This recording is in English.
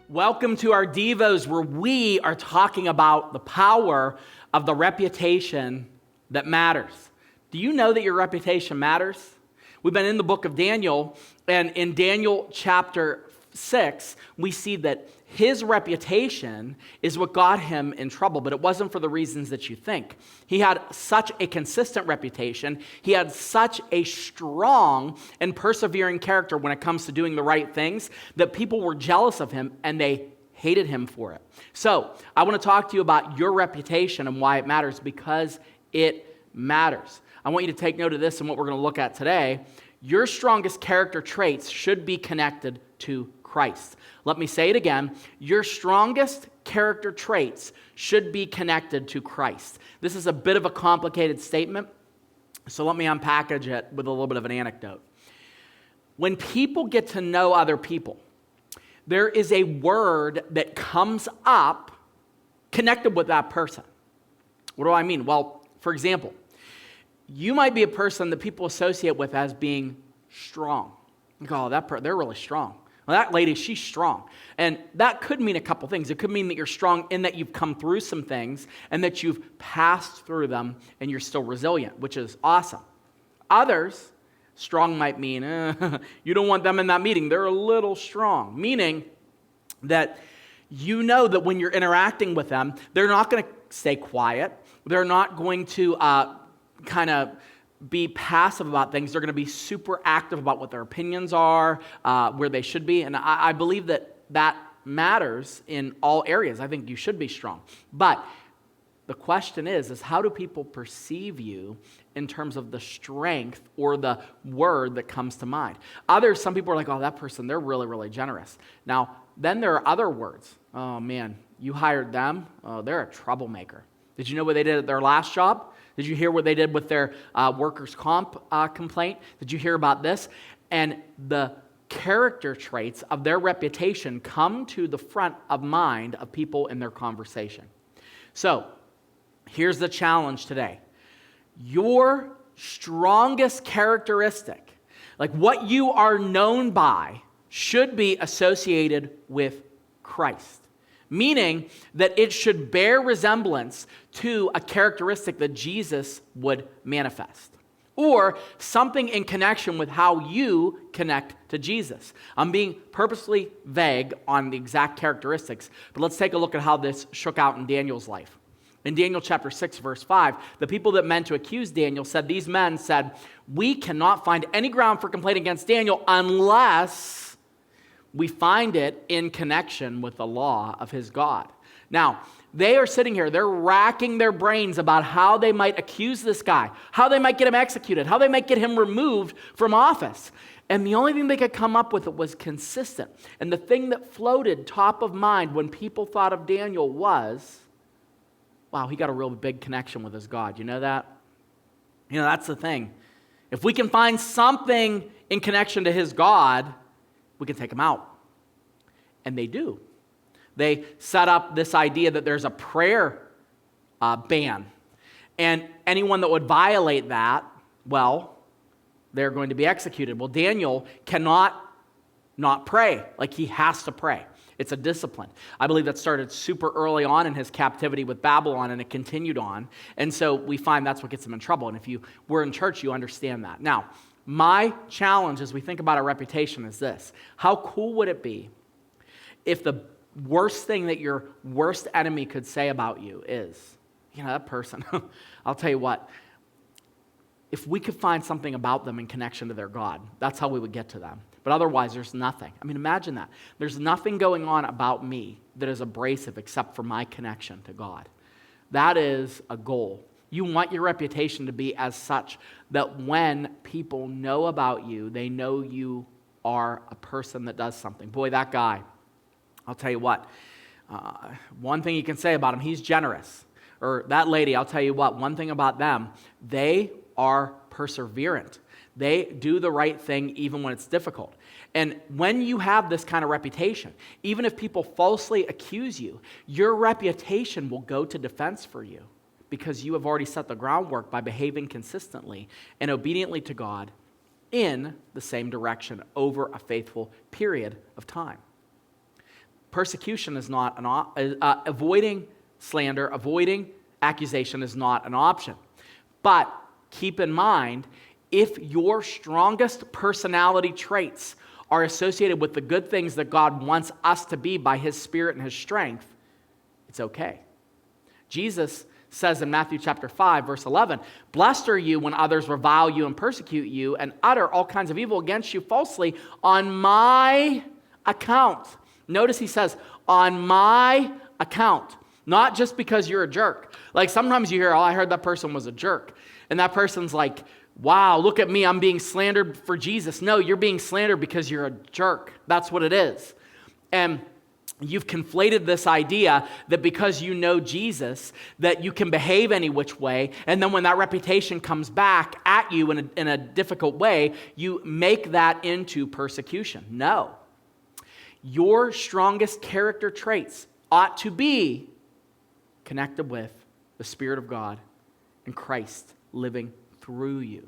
Welcome to our Devos, where we are talking about the power of the reputation that matters. Do you know that your reputation matters? We've been in the book of Daniel, and in Daniel chapter 6, we see that his reputation is what got him in trouble, but it wasn't for the reasons that you think. He had such a consistent reputation. He had such a strong and persevering character when it comes to doing the right things that people were jealous of him and they hated him for it. So I want to talk to you about your reputation and why it matters, because it matters. I want you to take note of this and what we're going to look at today. Your strongest character traits should be connected to Christ. Let me say it again. Your strongest character traits should be connected to Christ. This is a bit of a complicated statement, so let me unpackage it with a little bit of an anecdote. When people get to know other people, there is a word that comes up connected with that person. What do I mean? Well, for example, you might be a person that people associate with as being strong. Like, oh, they're really strong. Well, that lady, she's strong. And that could mean a couple things. It could mean that you're strong in that you've come through some things and that you've passed through them and you're still resilient, which is awesome. Others, strong might mean, you don't want them in that meeting. They're a little strong, meaning that you know that when you're interacting with them, they're not going to stay quiet. They're not going to kind of be passive about things. They're going to be super active about what their opinions are, where they should be. And I believe that matters in all areas. I think you should be strong. But the question is how do people perceive you in terms of the strength or the word that comes to mind? Others, some people are like, oh, that person, they're really, really generous. Now, then there are other words. Oh, man, you hired them? Oh, they're a troublemaker. Did you know what they did at their last job? Did you hear what they did with their workers' comp complaint? Did you hear about this? And the character traits of their reputation come to the front of mind of people in their conversation. So, here's the challenge today. Your strongest characteristic, like what you are known by, should be associated with Christ. Meaning that it should bear resemblance to a characteristic that Jesus would manifest. Or something in connection with how you connect to Jesus. I'm being purposely vague on the exact characteristics, but let's take a look at how this shook out in Daniel's life. In Daniel chapter 6, verse 5, the people that meant to accuse Daniel said, these men said, we cannot find any ground for complaint against Daniel unless we find it in connection with the law of his God. Now, they are sitting here, they're racking their brains about how they might accuse this guy, how they might get him executed, how they might get him removed from office. And the only thing they could come up with was consistent. And the thing that floated top of mind when people thought of Daniel was, wow, he got a real big connection with his God. You know that? You know, that's the thing. If we can find something in connection to his God, we can take him out. And they do. They set up this idea that there's a prayer ban. And anyone that would violate that, well, they're going to be executed. Well, Daniel cannot not pray. Like, he has to pray. It's a discipline. I believe that started super early on in his captivity with Babylon, and it continued on. And so we find that's what gets him in trouble. And if you were in church, you understand that. Now, my challenge as we think about our reputation is this. How cool would it be if the worst thing that your worst enemy could say about you is, you know, that person, I'll tell you what, if we could find something about them in connection to their God, that's how we would get to them. But otherwise, there's nothing. I mean, imagine that. There's nothing going on about me that is abrasive except for my connection to God. That is a goal. You want your reputation to be as such that when people know about you, they know you are a person that does something. Boy, that guy, I'll tell you what, one thing you can say about him, he's generous. Or that lady, I'll tell you what, one thing about them, they are perseverant. They do the right thing even when it's difficult. And when you have this kind of reputation, even if people falsely accuse you, your reputation will go to defense for you, because you have already set the groundwork by behaving consistently and obediently to God in the same direction over a faithful period of time. persecution is not avoiding slander, avoiding accusation is not an option. But keep in mind, if your strongest personality traits are associated with the good things that God wants us to be by his Spirit and his strength, it's okay. Jesus says in Matthew chapter 5, verse 11, "Blessed are you when others revile you and persecute you and utter all kinds of evil against you falsely on my account." Notice he says, on my account. Not just because you're a jerk. Like sometimes you hear, "Oh, I heard that person was a jerk." And that person's like, "Wow, look at me, I'm being slandered for Jesus." No, you're being slandered because you're a jerk. That's what it is. And you've conflated this idea that because you know Jesus, that you can behave any which way, and then when that reputation comes back at you in a difficult way, you make that into persecution. No. Your strongest character traits ought to be connected with the Spirit of God and Christ living through you.